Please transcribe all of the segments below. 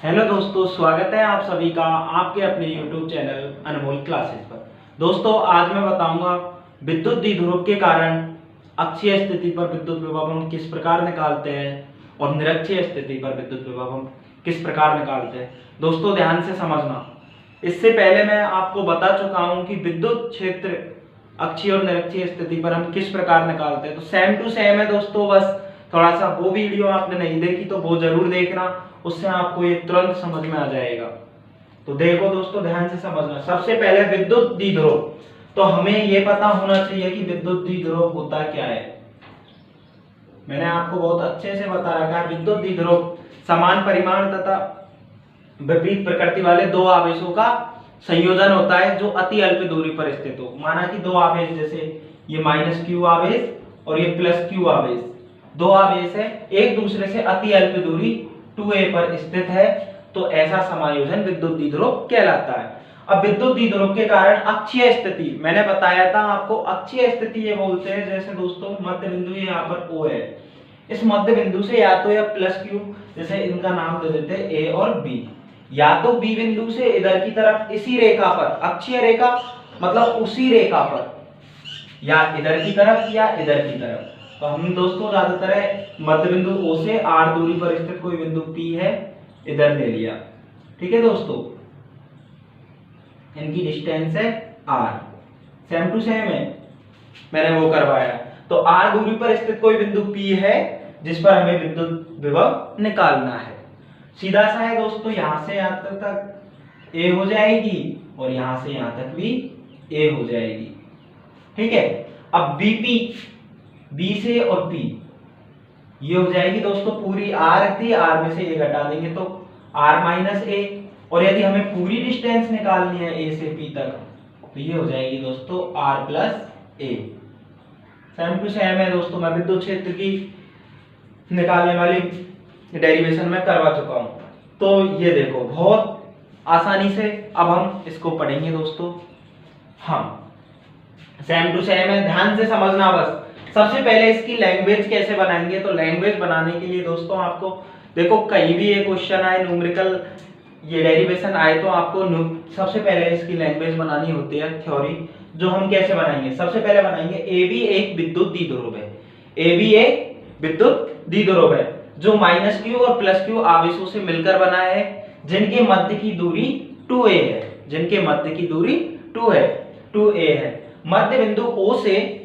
Hello दोस्तों, स्वागत है आप सभी का आपके अपने YouTube चैनल अनमोल क्लासेस पर। दोस्तों, आज मैं बताऊंगा विद्युत द्विध्रुव के कारण अक्षीय स्थिति पर विद्युत विभव हम किस प्रकार निकालते हैं और निरक्षीय स्थिति पर विद्युत विभव हम किस प्रकार निकालते हैं। दोस्तों, ध्यान से समझना। इससे पहले मैं आपको बता चुका हूं कि विद्युत क्षेत्र अक्षीय और निरक्षीय स्थिति पर हम किस प्रकार निकालते हैं, तो सेम टू सेम है दोस्तों। बस थोड़ा सा वो वीडियो आपने नहीं देखी तो वो जरूर देखना, उससे आपको ये तुरंत समझ में आ जाएगा। तो देखो दोस्तों, ध्यान से समझना। सबसे पहले विद्युत द्विध्रुव, तो हमें ये पता होना चाहिए कि विद्युत द्विध्रुव होता क्या है। मैंने आपको बहुत अच्छे से बता रखा है। विद्युत द्विध्रुव समान परिमाण तथा विपरीत प्रकृति वाले दो आवेशों का संयोजन होता है जो अति अल्प दूरी पर स्थित हो। माना कि दो आवेश, जैसे ये -q आवेश और ये +q आवेश, दो आवेश है, एक दूसरे से अति अल्प दूरी 2a पर स्थित है, तो ऐसा समायोजन विद्युत द्विध्रुव कहलाता है। अब विद्युत द्विध्रुव के कारण अक्षीय स्थिति, मैंने बताया था आपको, अक्षीय स्थिति ये बोलते हैं, जैसे दोस्तों मध्य बिंदु यहाँ पर O है, इस मध्य बिंदु से या तो या +q, जैसे इनका नाम दे देते हैं A और B, या तो B बिंदु से इधर की तरफ इसी रेखा पर, अक्षीय रेखा मतलब उसी रेखा पर, या इधर की तरफ या इधर की तरफ। तो हम दोस्तों ज्यादातर है मध्य बिंदु O से r दूरी पर स्थित कोई बिंदु P है, इधर ले लिया। ठीक है दोस्तों, इनकी डिस्टेंस है r, सेम टू सेम है, मैंने वो करवाया। तो r दूरी पर स्थित कोई बिंदु P है जिस पर हमें विद्युत विभव निकालना है। सीधा सा है दोस्तों, यहां से यहां तक A हो जाएगी और यहां से यहां तक भी A हो जाएगी। ठीक है, अब BP, B से और P, ये हो जाएगी दोस्तों पूरी R थी, R में से A घटा देंगे तो R - A, और यदि हमें पूरी डिस्टेंस निकालनी है A से P तक तो ये हो जाएगी दोस्तों R + A। Same to same है दोस्तों, मैं विद्युत क्षेत्र की निकालने वाली डेरिवेशन में करवा चुका हूं। तो ये देखो बहुत आसानी से अब हम इसको पढ़ेंगे दोस्तों। हाँ, सेम टू सेम है, ध्यान से समझना बस। सबसे पहले इसकी लैंग्वेज कैसे बनाएंगे, तो लैंग्वेज बनाने के लिए दोस्तों आपको देखो, कहीं भी ये क्वेश्चन आए, न्यूमेरिकल ये डेरिवेशन आए, तो आपको सबसे पहले इसकी लैंग्वेज बनानी होती है, थ्योरी। जो हम कैसे बनाएंगे, सबसे पहले बनाएंगे AB एक विद्युत द्विध्रुव है, AB एक विद्युत द्विध्रुव है जो -q और +q आवेशों से मिलकर बना है, जिनके मध्य की दूरी 2a है, जिनके मध्य की दूरी 2a है। मध्य बिंदु O से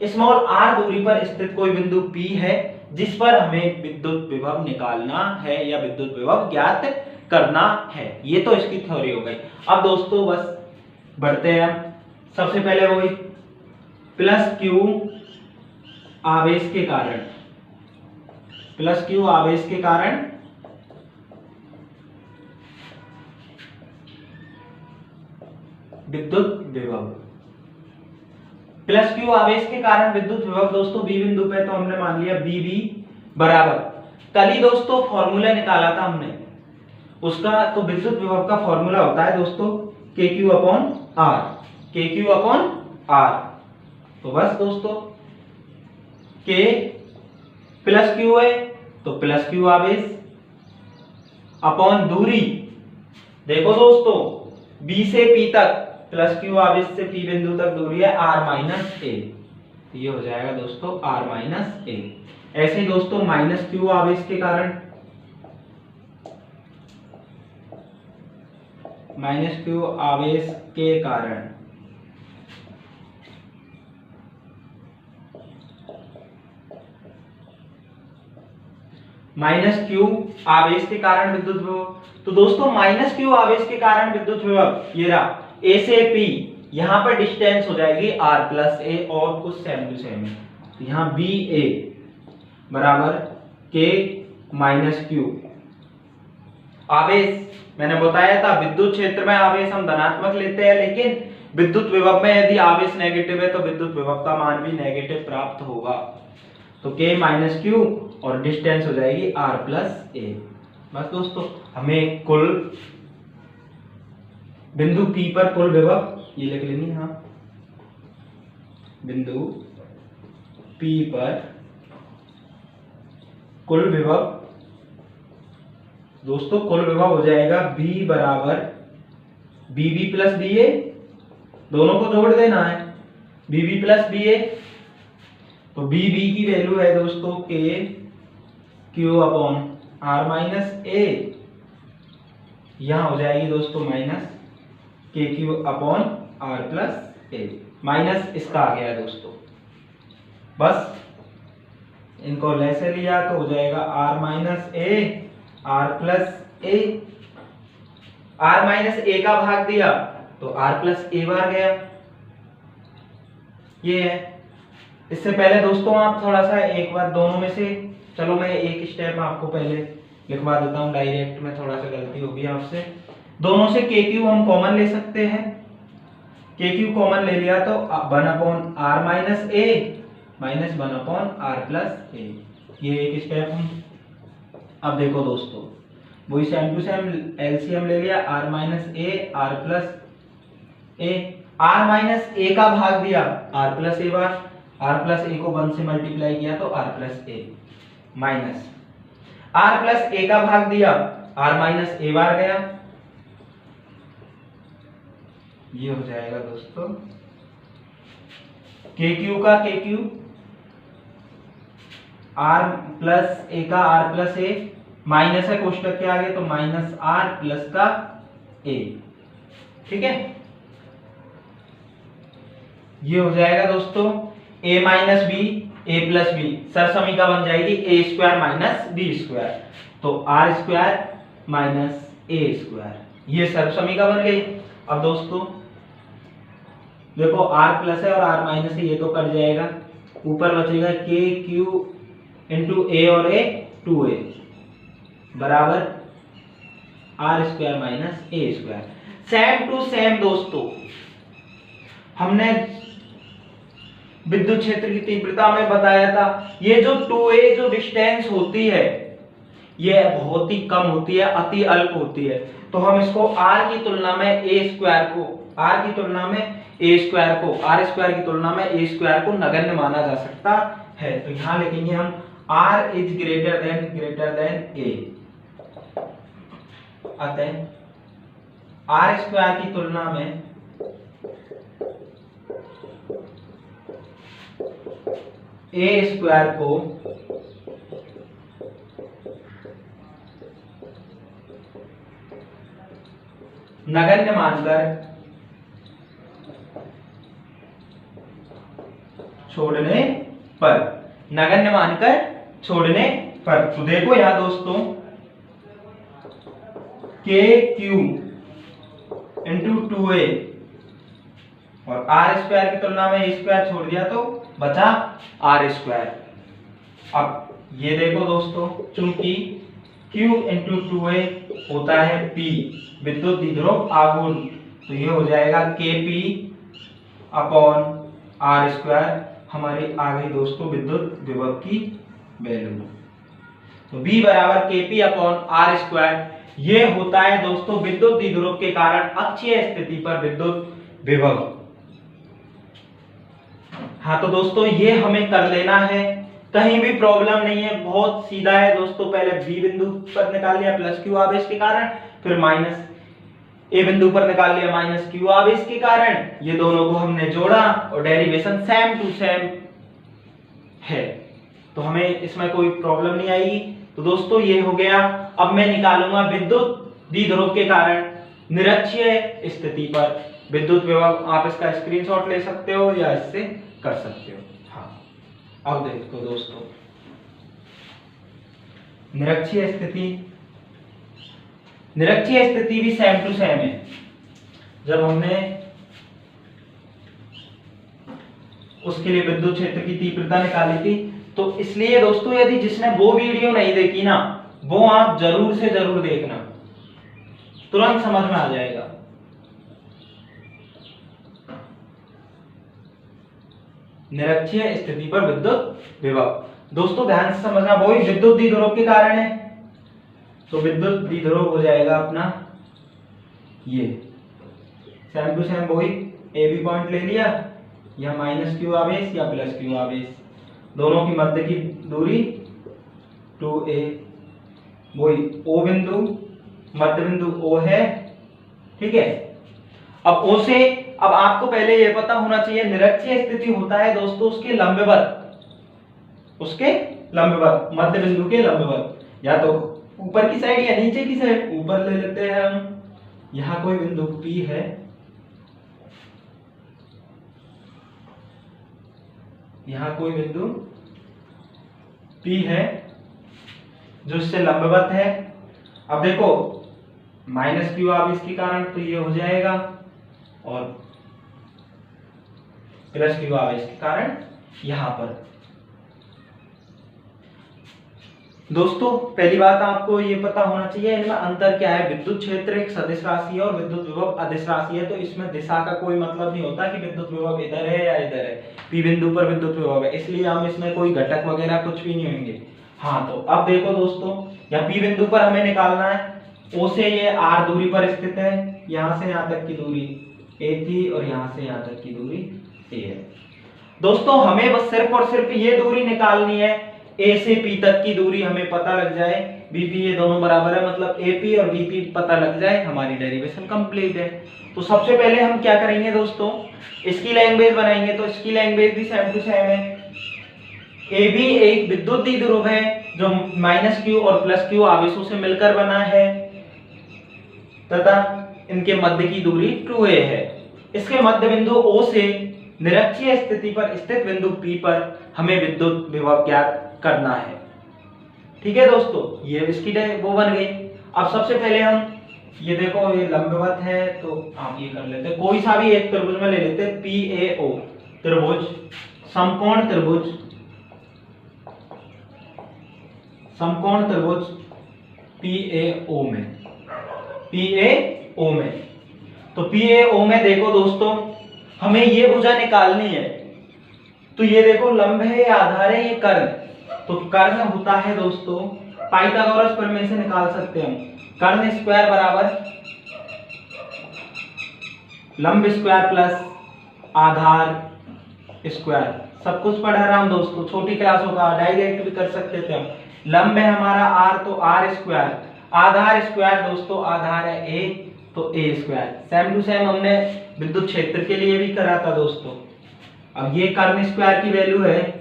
स्मॉल r दूरी पर स्थित कोई बिंदु P है जिस पर हमें विद्युत विभव निकालना है या विद्युत विभव ज्ञात करना है। ये तो इसकी थ्योरी हो गई। अब दोस्तों बस बढ़ते हैं। सबसे पहले वही +q आवेश के कारण, +q आवेश के कारण विद्युत विभव, +q आवेश के कारण विद्युत विभव दोस्तों B बिंदु पे, तो हमने मान लिया BB बराबर, कल ही दोस्तों फॉर्मूला निकाला था हमने उसका, तो विद्युत विभव का फॉर्मूला होता है दोस्तों KQ/R, KQ/R। तो बस दोस्तों K +q है तो +q आवेश अपॉन दूरी, देखो दोस्तों B से P तक +q आवेश से P बिंदु तक दूरी है R - A, तो ये हो जाएगा दोस्तों R - A। ऐसे ही दोस्तों -q आवेश के कारण, -q आवेश के कारण -q आवेश के कारण विद्युत विभव, तो दोस्तों -q आवेश के कारण विद्युत विभव ये रहा A से P, यहां पर डिस्टेंस हो जाएगी R + A और कुछ सेम टू सेम है, तो यहां BA बराबर K - Q। आवेश मैंने बताया था विद्युत क्षेत्र में आवेश हम धनात्मक लेते हैं, लेकिन विद्युत विभव में यदि आवेश नेगेटिव है तो विद्युत विभव का मान भी नेगेटिव प्राप्त होगा। तो K - Q और डिस्टेंस हो जाएगी R + A। बस दोस्तों हमें कुल बिंदु P पर कुल विभव ये लिख लेनी, हाँ, बिंदु P पर कुल विभव दोस्तों कुल विभव हो जाएगा B बराबर BB प्लस BA, दोनों को जोड़ देना है, BB प्लस BA। तो BB की वैल्यू है दोस्तों K Q upon R minus A, यहां हो जाएगी दोस्तों minus KQ upon R plus A, minus इसका आ गया दोस्तों। बस इनको लेसे लिया तो हो जाएगा R minus A R plus A, R minus A का भाग दिया तो R प्लस A बार गया, ये है। इससे पहले दोस्तों आप थोड़ा सा एक बार दोनों में से, चलो मैं एक स्टेप आपको पहले लिखवा देता हूं, डायरेक्ट में थोड़ा सा गलती होगी आपसे। दोनों से KQ हम कॉमन ले सकते हैं, KQ कॉमन ले लिया तो 1 upon R minus A minus 1 upon R plus A, ये एक स्टेप हम। अब देखो दोस्तों वही सेम टू सेम एलसीएम ले लिया, R minus A R plus A, R minus A का भाग दिया R plus A bar, R plus A को 1 से मल्टीप्लाई किया तो R plus A, minus R plus A का भाग दिया R माइनस A बार गया, ये हो जाएगा दोस्तों KQ का KQ, R प्लस A का R प्लस A, माइनस है कोष्टक के आगे तो माइनस R प्लस का A, ठीक है। ये हो जाएगा दोस्तों A minus B A plus B, सरसमीका बन जाएगी A square minus B square, तो R square minus A square, ये सरसमीका बन गई। अब दोस्तों देखो R प्लस है और R माइनस है, ये तो कट जाएगा, ऊपर बचेगा KQ इंटू A और A 2A बराबर R square minus A square. Same to same दोस्तों हमने विद्युत क्षेत्र की तीव्रता में बताया था, ये जो 2A जो डिस्टेंस होती है ये बहुत ही कम होती है, अति अल्प होती है, तो हम इसको R की तुलना में A स्क्वायर को, R की तुलना में A स्क्वायर को, R स्क्वायर की तुलना में A स्क्वायर को नगण्य माना जा सकता है। तो यहां लिखेंगे हम R is greater than A, अतः R स्क्वायर की तुलना में A स्क्वायर को नगण्य मानकर छोड़ने पर, नगण्य मानकर छोड़ने पर, तो देखो यहां दोस्तों KQ इंटू 2A और R स्क्वायर की तुलना में A स्क्वायर छोड़ दिया तो बचा R स्क्वायर। अब ये देखो दोस्तों चूंकि Q इंटू 2A होता है P विद्युत द्विध्रुव आघूर्ण, तो ये हो जाएगा KP अपॉन R स्क्वायर, हमारी आ गई दोस्तों विद्युत विभव की वैल्यू। तो B बराबर KP अपॉन R स्क्वायर, ये होता है दोस्तों विद्युत द्विध्रुव के कारण अक्षीय स्थिति पर विद्युत विभव। हाँ तो दोस्तों ये हमें कर लेना है, कहीं भी प्रॉब्लम नहीं है, बहुत सीधा है दोस्तों। पहले B बिंदु पर निकाल लिया प्लस Q आवेश के कारण, फिर माइनस A बिंदु पर निकाल लिया माइनस Q आवेश के कारण, ये दोनों को हमने जोड़ा और डेरिवेशन सेम टू सेम है, तो हमें इसमें कोई प्रॉब्लम नहीं आएगी। तो दोस्तों ये हो गया। अब मैं निकालूंगा विद्युत द्विध्रुव के कारण निरक्षीय स्थिति पर विद्युत विभव। आप इसका स्क्रीनशॉट ले सकते हो या इससे कर सकते हो। हाँ अब देखो दोस्तों निरक्षीय स्थिति भी सेम टू सेम है। जब हमने उसके लिए विद्युत क्षेत्र की तीव्रता निकाली थी, तो इसलिए दोस्तों यदि जिसने वो वीडियो नहीं देखी ना, वो आप जरूर से जरूर देखना, तुरंत समझ में आ जाएगा। निरक्षीय स्थिति पर विद्युत विभव दोस्तों ध्यान से समझना, वही विद्युत द्विध्रुव के कारण है, तो विद्युत द्विध्रुव हो जाएगा अपना ये सेम टू सेम, वही ए बी पॉइंट ले लिया, या माइनस क्यू आवेश या प्लस क्यू आवेश, दोनों की मध्य की दूरी 2a, वही O बिंदु, मध्य बिंदु O है, ठीक है। अब O से, अब आपको पहले ये पता होना चाहिए निरक्षीय स्थिति होता है दोस्तों उसके लंबवत, उसके लंबवत, मध्य बिंदु के लंबवत, या तो ऊपर की साइड या नीचे की साइड। ऊपर ले लेते हैं हम, यहां कोई बिंदु P है, यहां कोई बिंदु P है जो इससे लंबवत है। अब देखो माइनस क्यू आवेश के कारण तो ये हो जाएगा, और प्लस क्यू आवेश के कारण यहां पर। दोस्तों पहली बात आपको ये पता होना चाहिए इनमें अंतर क्या है। विद्युत क्षेत्र एक सदिश राशि है और विद्युत विभव अदिश राशि है, तो इसमें दिशा का कोई मतलब नहीं होता कि विद्युत विभव इधर है या इधर है। पी बिंदु पर विद्युत विभव है, इसलिए हम इसमें कोई घटक वगैरह कुछ भी नहीं होंगे। हाँ, तो अब देखो दोस्तों, या पी बिंदु पर हमें निकालना है, ओ से ये आर दूरी पर स्थित है, यहां से यहां तक की दूरी ए थी और यहां से यहां तक की दूरी ए है। दोस्तों हमें बस सिर्फ और सिर्फ ये दूरी निकालनी है, ए से पी तक की दूरी हमें पता लग जाए, बीपी ये दोनों बराबर है, मतलब एपी और बीपी पता लग जाए, हमारी डेरिवेशन कंप्लीट है। तो सबसे पहले हम क्या करेंगे दोस्तों, इसकी लैंग्वेज बनाएंगे। तो इसकी लैंग्वेज भी सेम टू सेम है। ए बी एक विद्युत द्विध्रुव है जो माइनस क्यू और प्लस क्यू आवेशों से मिलकर बना है तथा इनके मध्य की दूरी 2a है। इसके मध्य बिंदु O से निरक्षीय स्थिति पर स्थित बिंदु P पर हमें विद्युत विभव ज्ञात करना है। ठीक है दोस्तों, ये इसकी वो बन गई। अब सबसे पहले हम ये देखो, ये लंबवत है तो आप ये कर लेते हैं, कोई सा भी एक त्रिभुज में ले लेते हैं, PAO त्रिभुज, समकोण त्रिभुज, समकोण त्रिभुज PAO में, PAO में। तो PAO में देखो दोस्तों, हमें ये भुजा निकालनी है। तो ये देखो लंब है, आधार है, ये कर्ण। तो कर्ण होता है दोस्तों, पाइथागोरस प्रमेय से निकाल सकते हैं हम, कर्ण स्क्वायर बराबर लंब स्क्वायर प्लस आधार स्क्वायर। सब कुछ पढ़ा रहा हूं दोस्तों, छोटी क्लासों का डायरेक्ट भी कर सकते थे हम। लंब है हमारा आर, तो आर स्क्वायर, आधार स्क्वायर दोस्तों, आधार है ए, तो ए स्क्वायर। सेम टू सेम हमने विद्युत क्षेत्र के लिए भी करा था दोस्तों। अब ये कर्ण स्क्वायर की वैल्यू है,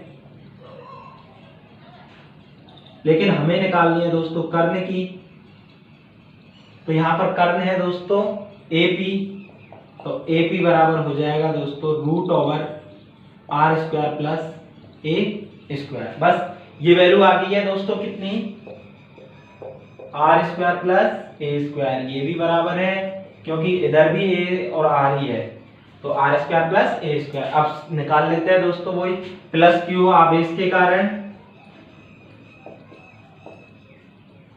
लेकिन हमें निकालनी है दोस्तों कर्ण की। तो यहां पर कर्ण है दोस्तों एपी, तो एपी बराबर हो जाएगा दोस्तों root over R square plus A square. बस ये वैल्यू आ गई है दोस्तों कितनी, R square plus A square. ये भी बराबर है क्योंकि इधर भी ए और आर ही है, तो R square plus A square. अब निकाल लेते हैं दोस्तों वही, प्लस क्यू आवेश के कारण,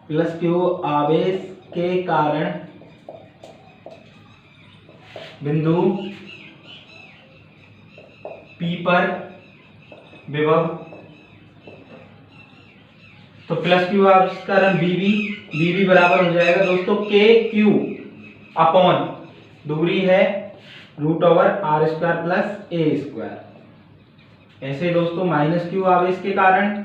प्लस क्यू आवेश के कारण बिंदु P पर विभव। तो प्लस क्यू आवेश के कारण बीबी बराबर हो जाएगा दोस्तों के क्यू अपॉन दूरी है root over R square plus A square. ऐसे दोस्तों माइनस क्यू आवेश के कारण,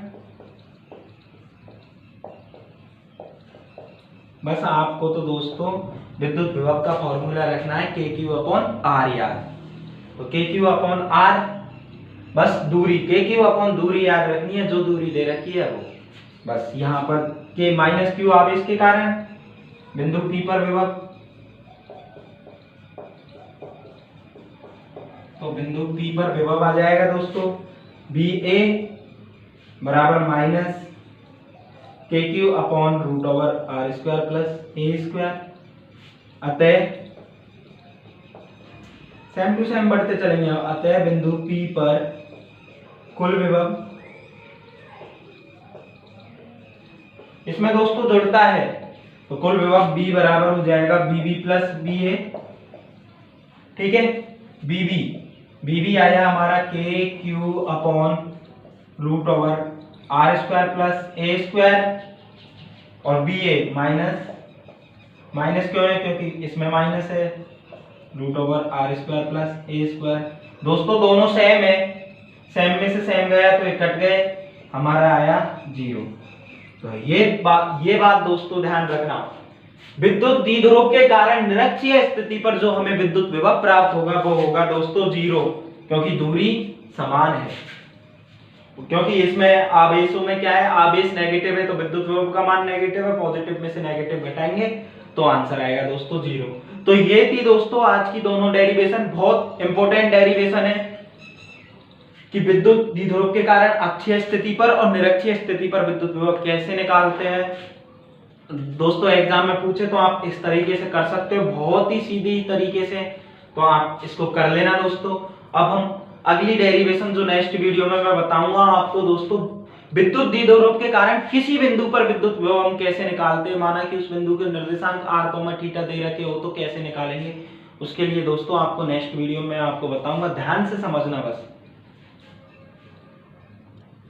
बस आपको तो दोस्तों विद्युत विभव का फॉर्मूला रखना है के क्यू अपॉन आर यार। तो के क्यू अपॉन आर, बस दूरी के क्यू अपॉन दूरी याद रखनी है, जो दूरी दे रखी है वो। बस यहाँ पर के माइनस क्यू आवेश के कारण बिंदु P पर विभव, तो बिंदु P पर विभव आ जाएगा दोस्तों BA बराबर minus K Q upon root over R square plus A square. अतः सेम टू सेम बढ़ते चलेंगे। अतः बिंदु P पर कुल विभव, इसमें दोस्तों जुड़ता है, तो कुल विभव B बराबर हो जाएगा BB प्लस BA। ठीक है, BB आया हमारा K Q upon root over R square plus A square, और BA माइनस क्यों है, क्योंकि इसमें माइनस है, root over R square plus A square. दोस्तों दोनों सेम है, सेम में से सेम गया तो ये कट गए, हमारा आया 0। तो ये बात दोस्तों ध्यान रखना, विद्युत द्विध्रुव के कारण निरक्षीय स्थिति पर जो हमें विद्युत विभव प्राप्त होगा वो होगा दोस्तों 0, क्योंकि दूरी समान है। क्योंकि इसमें आवेशों में क्या है, आवेश नेगेटिव है तो विद्युत विभव का मान नेगेटिव है, पॉजिटिव में से नेगेटिव घटाएंगे तो आंसर आएगा दोस्तों 0। तो ये थी दोस्तों आज की दोनों डेरिवेशन, बहुत इंपॉर्टेंट डेरिवेशन है कि विद्युत द्विध्रुव के कारण अक्षीय स्थिति पर और निरक्षीय स्थिति पर विद्युत विभव कैसे निकालते हैं। दोस्तों एग्जाम में पूछे तो आप इस तरीके से कर सकते हो, बहुत ही सीधी तरीके से, तो आप इसको कर लेना दोस्तों। अब हम अगली डेरिवेशन जो नेक्स्ट वीडियो में मैं बताऊंगा आपको दोस्तों, विद्युत द्विध्रुव के कारण किसी बिंदु पर विद्युत विभव हम कैसे निकालते हैं, माना कि उस बिंदु के निर्देशांक r, थीटा दे रखे हो तो कैसे निकालेंगे, उसके लिए दोस्तों आपको नेक्स्ट वीडियो में आपको बताऊंगा, ध्यान से समझना बस।